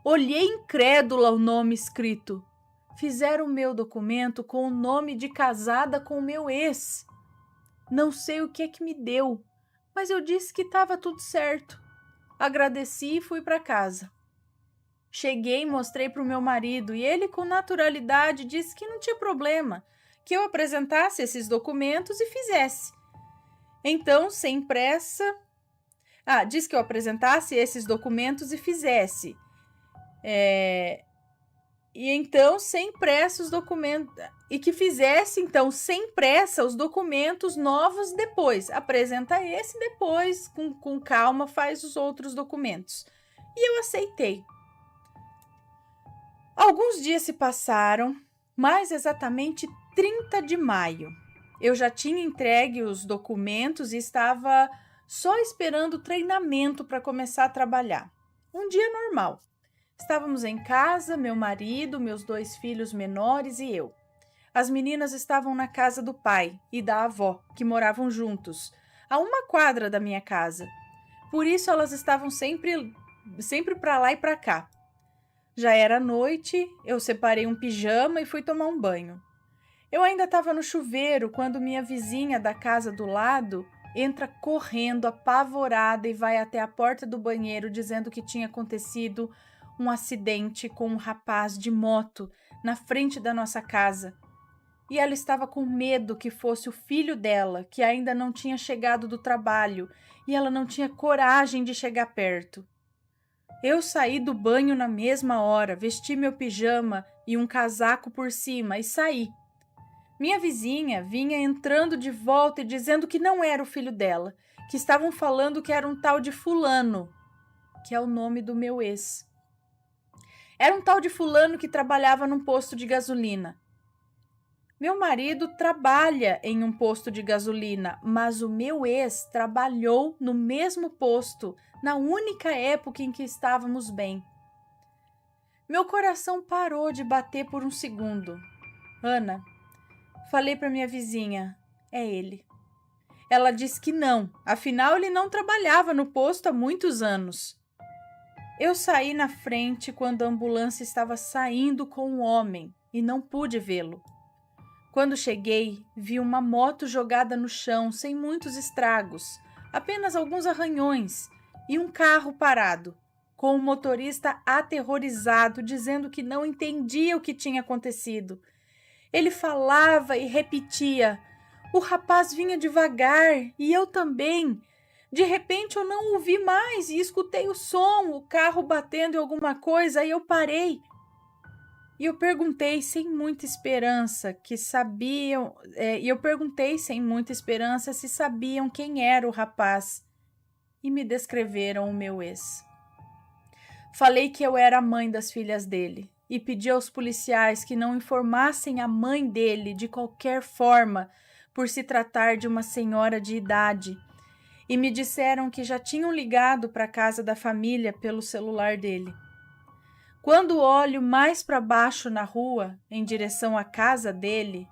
Olhei incrédula o nome escrito. Fizeram o meu documento com o nome de casada com o meu ex. Não sei o que é que me deu, mas eu disse que estava tudo certo. Agradeci e fui para casa. Cheguei e mostrei para o meu marido e ele, com naturalidade, disse que não tinha problema, que eu apresentasse esses documentos e fizesse. Então, sem pressa... disse que eu apresentasse esses documentos e fizesse. E então, sem pressa, os documentos... E que fizesse, então, sem pressa, os documentos novos depois. Apresenta esse depois, com calma, faz os outros documentos. E eu aceitei. Alguns dias se passaram, mais exatamente 30 de maio. Eu já tinha entregue os documentos e estava só esperando o treinamento para começar a trabalhar. Um dia normal. Estávamos em casa, meu marido, meus 2 filhos menores e eu. As meninas estavam na casa do pai e da avó, que moravam juntos, a 1 quadra da minha casa. Por isso elas estavam sempre para lá e para cá. Já era noite, eu separei um pijama e fui tomar um banho. Eu ainda estava no chuveiro quando minha vizinha da casa do lado entra correndo, apavorada, e vai até a porta do banheiro dizendo que tinha acontecido um acidente com um rapaz de moto na frente da nossa casa. E ela estava com medo que fosse o filho dela, que ainda não tinha chegado do trabalho, e ela não tinha coragem de chegar perto. Eu saí do banho na mesma hora, vesti meu pijama e um casaco por cima e saí. Minha vizinha vinha entrando de volta e dizendo que não era o filho dela, que estavam falando que era um tal de fulano, que é o nome do meu ex. Era um tal de fulano que trabalhava num posto de gasolina. Meu marido trabalha em um posto de gasolina, mas o meu ex trabalhou no mesmo posto, na única época em que estávamos bem. Meu coração parou de bater por um segundo. Ana, falei para minha vizinha, é ele. Ela disse que não, afinal ele não trabalhava no posto há muitos anos. Eu saí na frente quando a ambulância estava saindo com um homem e não pude vê-lo. Quando cheguei, vi uma moto jogada no chão sem muitos estragos, apenas alguns arranhões, e um carro parado, com o motorista aterrorizado, dizendo que não entendia o que tinha acontecido. Ele falava e repetia: "O rapaz vinha devagar e eu também. De repente eu não o vi mais e escutei o som, o carro batendo em alguma coisa, aí eu parei. E eu perguntei sem muita esperança se sabiam quem era o rapaz. E me descreveram o meu ex. Falei que eu era a mãe das filhas dele e pedi aos policiais que não informassem a mãe dele de qualquer forma, por se tratar de uma senhora de idade, e me disseram que já tinham ligado para a casa da família pelo celular dele. Quando olho mais para baixo na rua, em direção à casa dele,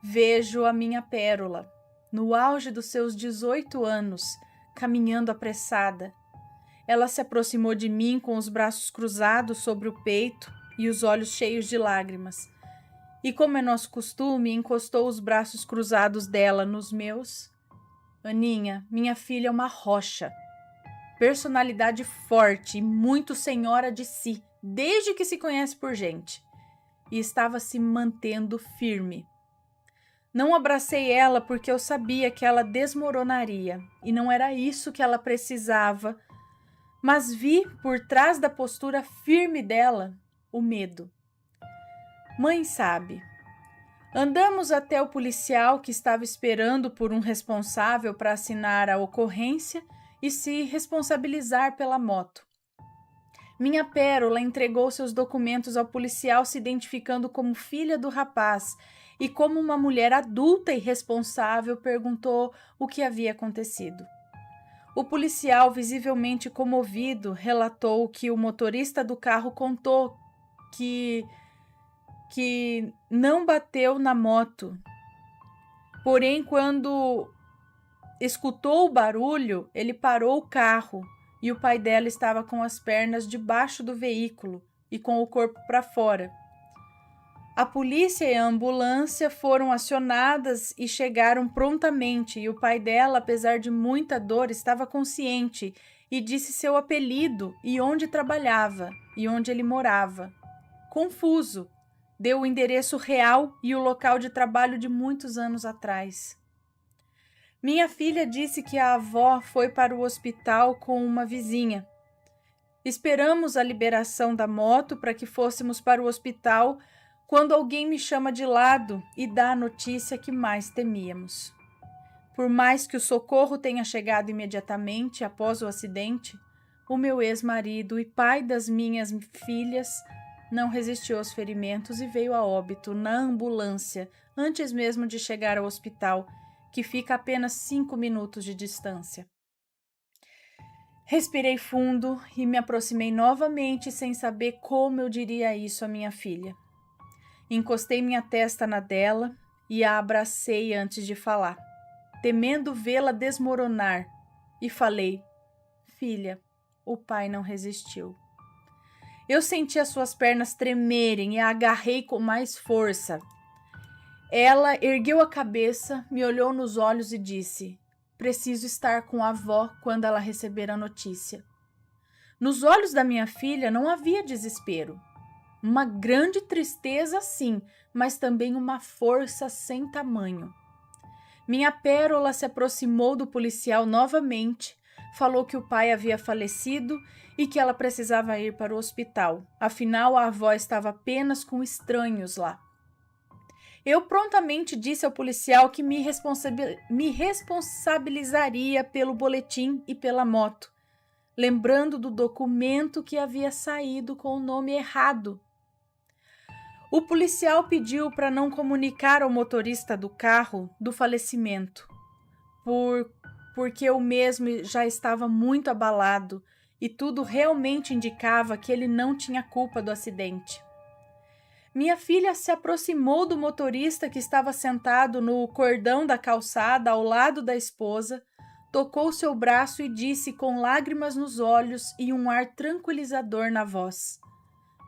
vejo a minha Pérola, no auge dos seus 18 anos, caminhando apressada. Ela se aproximou de mim com os braços cruzados sobre o peito e os olhos cheios de lágrimas. E, como é nosso costume, encostou os braços cruzados dela nos meus. Aninha, minha filha é uma rocha. Personalidade forte e muito senhora de si, desde que se conhece por gente. E estava se mantendo firme. Não abracei ela porque eu sabia que ela desmoronaria, e não era isso que ela precisava, mas vi por trás da postura firme dela o medo. Mãe sabe. Andamos até o policial que estava esperando por um responsável para assinar a ocorrência e se responsabilizar pela moto. Minha Pérola entregou seus documentos ao policial, se identificando como filha do rapaz, e como uma mulher adulta e responsável perguntou o que havia acontecido. O policial, visivelmente comovido, relatou que o motorista do carro contou que não bateu na moto. Porém, quando escutou o barulho, ele parou o carro e o pai dela estava com as pernas debaixo do veículo e com o corpo para fora. A polícia e a ambulância foram acionadas e chegaram prontamente, e o pai dela, apesar de muita dor, estava consciente e disse seu apelido e onde trabalhava e onde ele morava. Confuso, deu o endereço real e o local de trabalho de muitos anos atrás. Minha filha disse que a avó foi para o hospital com uma vizinha. Esperamos a liberação da moto para que fôssemos para o hospital, quando alguém me chama de lado e dá a notícia que mais temíamos. Por mais que o socorro tenha chegado imediatamente após o acidente, o meu ex-marido e pai das minhas filhas não resistiu aos ferimentos e veio a óbito na ambulância antes mesmo de chegar ao hospital, que fica a apenas 5 minutos de distância. Respirei fundo e me aproximei novamente sem saber como eu diria isso à minha filha. Encostei minha testa na dela e a abracei antes de falar, temendo vê-la desmoronar, e falei: filha, o pai não resistiu. Eu senti as suas pernas tremerem e a agarrei com mais força. Ela ergueu a cabeça, me olhou nos olhos e disse: preciso estar com a avó quando ela receber a notícia. Nos olhos da minha filha não havia desespero. Uma grande tristeza, sim, mas também uma força sem tamanho. Minha Pérola se aproximou do policial novamente, falou que o pai havia falecido e que ela precisava ir para o hospital, afinal a avó estava apenas com estranhos lá. Eu prontamente disse ao policial que me responsabilizaria pelo boletim e pela moto, lembrando do documento que havia saído com o nome errado. O policial pediu para não comunicar ao motorista do carro do falecimento, porque o mesmo já estava muito abalado e tudo realmente indicava que ele não tinha culpa do acidente. Minha filha se aproximou do motorista que estava sentado no cordão da calçada ao lado da esposa, tocou seu braço e disse com lágrimas nos olhos e um ar tranquilizador na voz.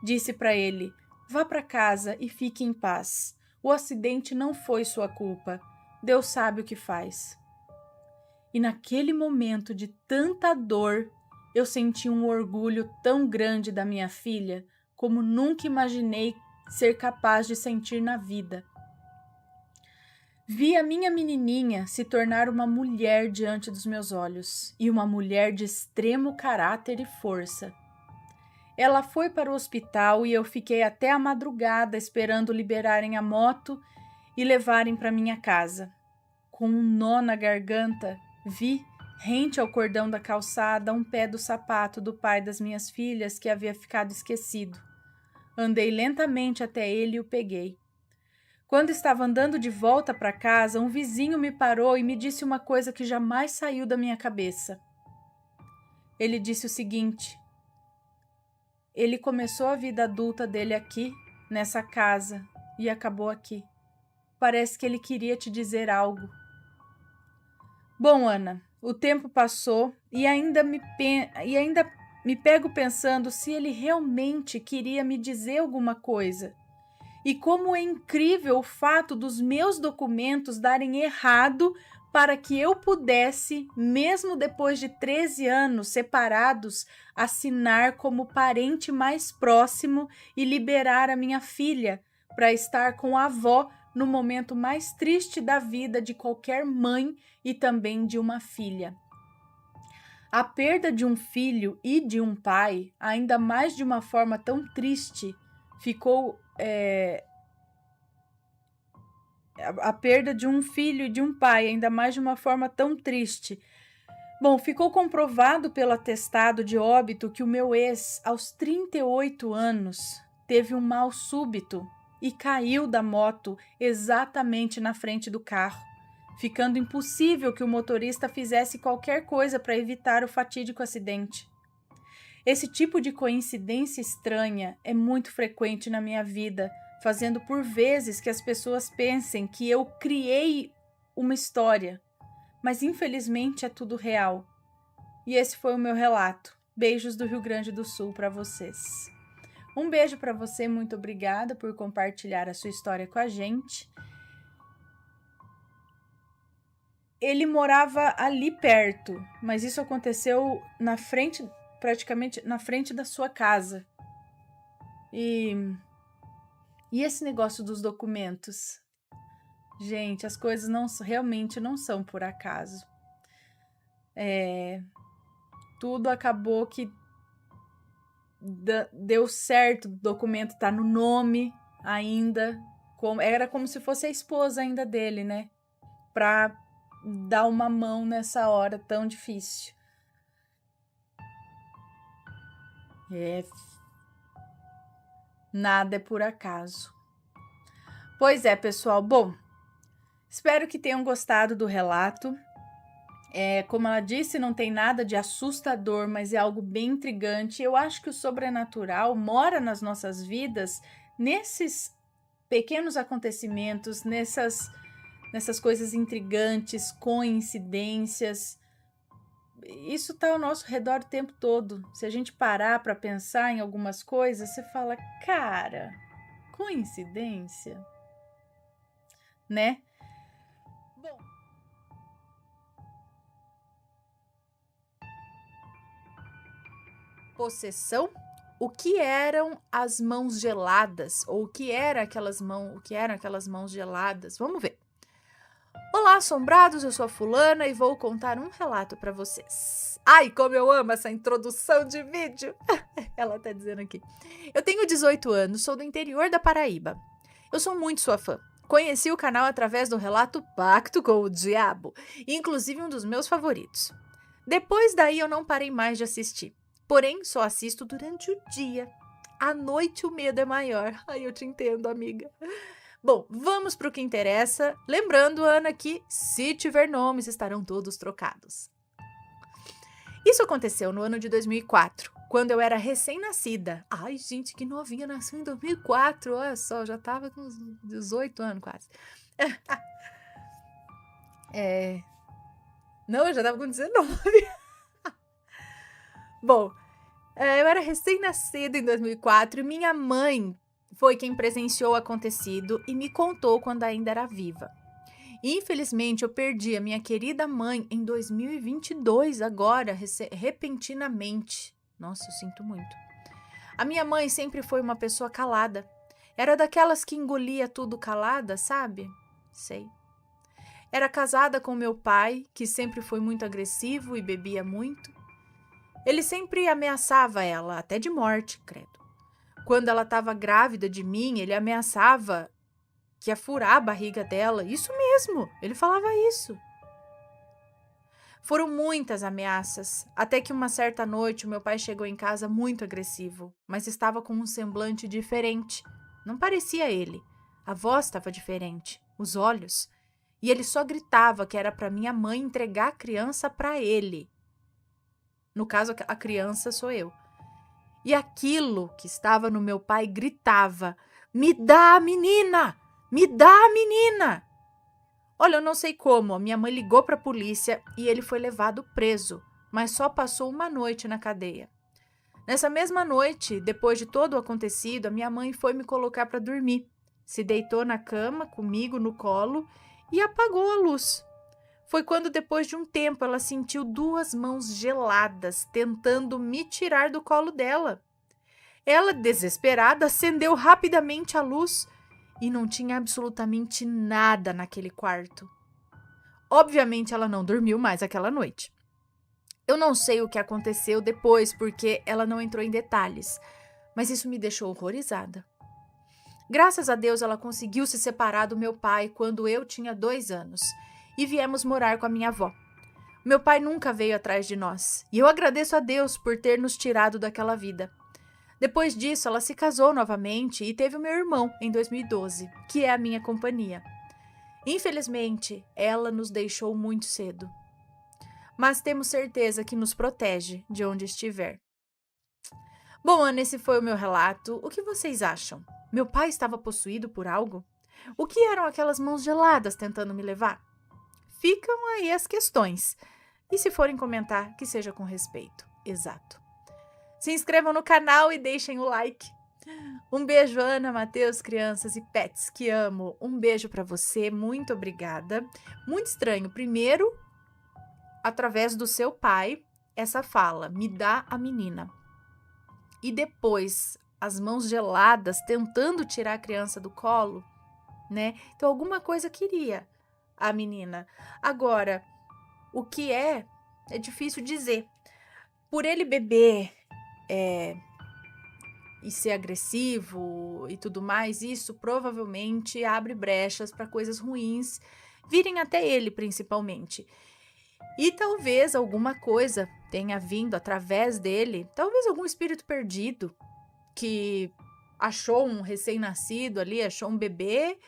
Disse para ele: vá para casa e fique em paz. O acidente não foi sua culpa. Deus sabe o que faz. E naquele momento de tanta dor, eu senti um orgulho tão grande da minha filha como nunca imaginei ser capaz de sentir na vida. Vi a minha menininha se tornar uma mulher diante dos meus olhos, e uma mulher de extremo caráter e força. Ela foi para o hospital e eu fiquei até a madrugada esperando liberarem a moto e levarem para minha casa. Com um nó na garganta, vi, rente ao cordão da calçada, um pé do sapato do pai das minhas filhas que havia ficado esquecido. Andei lentamente até ele e o peguei. Quando estava andando de volta para casa, um vizinho me parou e me disse uma coisa que jamais saiu da minha cabeça. Ele disse o seguinte: ele começou a vida adulta dele aqui, nessa casa, e acabou aqui. Parece que ele queria te dizer algo. Bom, Ana, o tempo passou e ainda me pego pensando se ele realmente queria me dizer alguma coisa. E como é incrível o fato dos meus documentos darem errado para que eu pudesse, mesmo depois de 13 anos separados, assinar como parente mais próximo e liberar a minha filha para estar com a avó no momento mais triste da vida de qualquer mãe e também de uma filha. A perda de um filho e de um pai, ainda mais de uma forma tão triste, ficou a perda de um filho e de um pai, ainda mais de uma forma tão triste. Bom, ficou comprovado pelo atestado de óbito que o meu ex, aos 38 anos, teve um mal súbito e caiu da moto exatamente na frente do carro, ficando impossível que o motorista fizesse qualquer coisa para evitar o fatídico acidente. Esse tipo de coincidência estranha é muito frequente na minha vida, fazendo por vezes que as pessoas pensem que eu criei uma história, mas infelizmente é tudo real. E esse foi o meu relato. Beijos do Rio Grande do Sul para vocês. Um beijo para você, muito obrigada por compartilhar a sua história com a gente. Ele morava ali perto, mas isso aconteceu na frente, praticamente na frente da sua casa. E esse negócio dos documentos? Gente, as coisas realmente não são por acaso. Tudo acabou que deu certo, o documento tá no nome ainda, era como se fosse a esposa ainda dele, né? Pra dar uma mão nessa hora tão difícil. Nada é por acaso. Pois é, pessoal. Bom, espero que tenham gostado do relato. Como ela disse, não tem nada de assustador, mas é algo bem intrigante. Eu acho que o sobrenatural mora nas nossas vidas nesses pequenos acontecimentos, nessas coisas intrigantes, coincidências. Isso está ao nosso redor o tempo todo. Se a gente parar para pensar em algumas coisas, você fala, cara, coincidência, né? Bom, possessão? O que eram as mãos geladas? Ou o que eram aquelas mãos geladas? Vamos ver. Olá, assombrados, eu sou a fulana e vou contar um relato para vocês. Ai, como eu amo essa introdução de vídeo! Ela tá dizendo aqui. Eu tenho 18 anos, sou do interior da Paraíba. Eu sou muito sua fã. Conheci o canal através do relato Pacto com o Diabo, inclusive um dos meus favoritos. Depois daí eu não parei mais de assistir. Porém, só assisto durante o dia. À noite o medo é maior. Ai, eu te entendo, amiga. Bom, vamos para o que interessa. Lembrando, Ana, que se tiver nomes, estarão todos trocados. Isso aconteceu no ano de 2004, quando eu era recém-nascida. Ai, gente, que novinha, nasceu em 2004. Olha só, já estava com uns 18 anos quase. Não, eu já estava com 19. Bom, eu era recém-nascida em 2004 e minha mãe foi quem presenciou o acontecido e me contou quando ainda era viva. Infelizmente, eu perdi a minha querida mãe em 2022, agora, repentinamente. Nossa, eu sinto muito. A minha mãe sempre foi uma pessoa calada. Era daquelas que engolia tudo calada, sabe? Sei. Era casada com meu pai, que sempre foi muito agressivo e bebia muito. Ele sempre ameaçava ela, até de morte, credo. Quando ela estava grávida de mim, ele ameaçava que ia furar a barriga dela. Isso mesmo, ele falava isso. Foram muitas ameaças, até que uma certa noite o meu pai chegou em casa muito agressivo, mas estava com um semblante diferente. Não parecia ele. A voz estava diferente, os olhos. E ele só gritava que era para minha mãe entregar a criança para ele. No caso, a criança sou eu. E aquilo que estava no meu pai gritava: "Me dá a menina! Me dá a menina!" Olha, eu não sei como, a minha mãe ligou para a polícia e ele foi levado preso, mas só passou uma noite na cadeia. Nessa mesma noite, depois de todo o acontecido, a minha mãe foi me colocar para dormir. Se deitou na cama comigo no colo e apagou a luz. Foi quando, depois de um tempo, ela sentiu 2 mãos geladas tentando me tirar do colo dela. Ela, desesperada, acendeu rapidamente a luz e não tinha absolutamente nada naquele quarto. Obviamente, ela não dormiu mais aquela noite. Eu não sei o que aconteceu depois, porque ela não entrou em detalhes, mas isso me deixou horrorizada. Graças a Deus, ela conseguiu se separar do meu pai quando eu tinha 2 anos e viemos morar com a minha avó. Meu pai nunca veio atrás de nós e eu agradeço a Deus por ter nos tirado daquela vida. Depois disso, ela se casou novamente e teve o meu irmão em 2012, que é a minha companhia. Infelizmente, ela nos deixou muito cedo, mas temos certeza que nos protege de onde estiver. Bom, Ana, esse foi o meu relato. O que vocês acham? Meu pai estava possuído por algo? O que eram aquelas mãos geladas tentando me levar? Ficam aí as questões. E se forem comentar, que seja com respeito. Exato. Se inscrevam no canal e deixem o like. Um beijo, Ana, Matheus, crianças e pets que amo. Um beijo para você, muito obrigada. Muito estranho. Primeiro, através do seu pai, essa fala, me dá a menina. E depois, as mãos geladas tentando tirar a criança do colo, né? Então, alguma coisa queria a menina. Agora, o que é difícil dizer. Por ele beber e ser agressivo e tudo mais, isso provavelmente abre brechas para coisas ruins virem até ele, principalmente. E talvez alguma coisa tenha vindo através dele, talvez algum espírito perdido que achou um recém-nascido ali, achou um bebê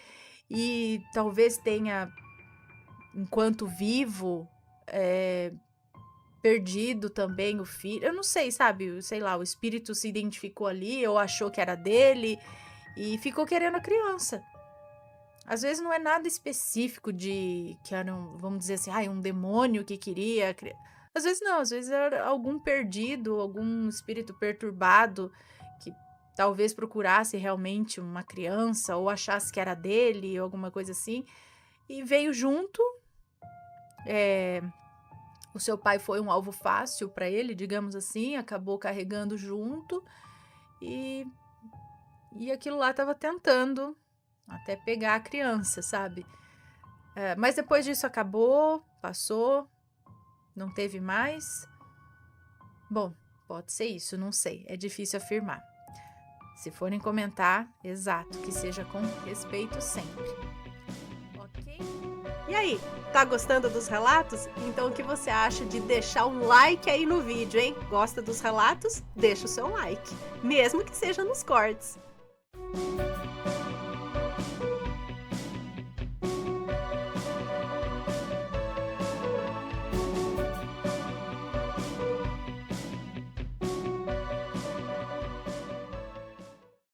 e talvez tenha, enquanto vivo, perdido também o filho. Eu não sei, sabe? Sei lá, o espírito se identificou ali ou achou que era dele e ficou querendo a criança. Às vezes não é nada específico de que era vamos dizer assim, um demônio que queria. Às vezes não, às vezes era algum perdido, algum espírito perturbado que talvez procurasse realmente uma criança ou achasse que era dele ou alguma coisa assim. E veio junto. O seu pai foi um alvo fácil para ele, digamos assim, acabou carregando junto e aquilo lá estava tentando até pegar a criança, sabe? Mas depois disso acabou, passou, não teve mais. Bom, pode ser isso, não sei, é difícil afirmar. Se forem comentar, exato, que seja com respeito sempre. Ok? E aí, tá gostando dos relatos? Então o que você acha de deixar um like aí no vídeo, hein? Gosta dos relatos? Deixa o seu like, mesmo que seja nos cortes.